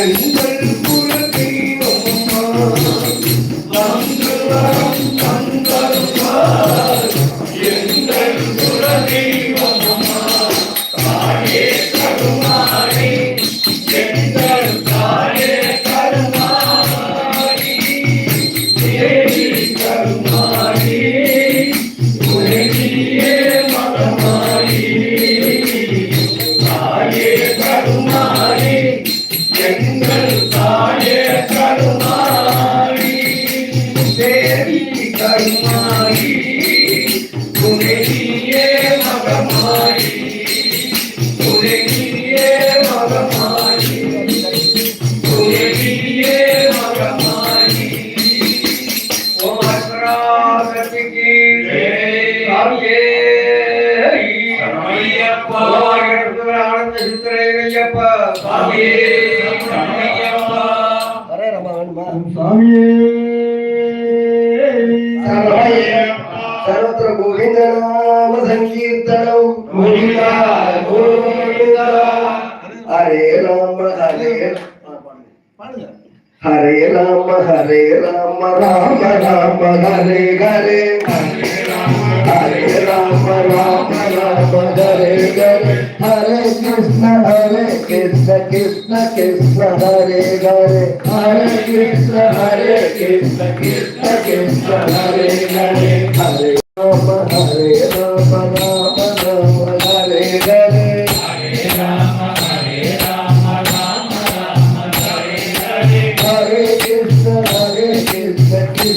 எங்கள் குல தெய்வமம்மா வந்து வரம் தந்தருள்வார் எங்கள் குல தெய்வமம்மா தாயே கருமாரி எங்கள் தாயே கருமாரி தேவி கருமாரி உலகியே மகமாரி தாயே கருமாரி எங்கள் தாயே கருமாரி தேவி கருமாரி உலகியே மகமாரி உலகியே மகமாரி உலகியே மகமாரி ஓமஸ்ராசக்திக்கு காவியே சமயப்பா ஆனந்த சித்திரையப்பா காவியே சமயப்பா அரே ரமணமா சாமியே சமயப்பா சர்வத்ர கோவிந்த நாம சங்கீர்த்தனம் கோவிந்தா கோவிந்தா ஹரே ராம ஹரே ஹரே ராம ராம ராம ஹரே ஹரே ஹரே ராம ராம ஹரே ஹரே ஹரே கிருஷ்ண கிருஷ்ண கிருஷ்ண ஹரே ஹரே ஹரே கிருஷ்ண கிருஷ்ண கிருஷ்ண ஹரே ஹரே ஹரே ராம ராம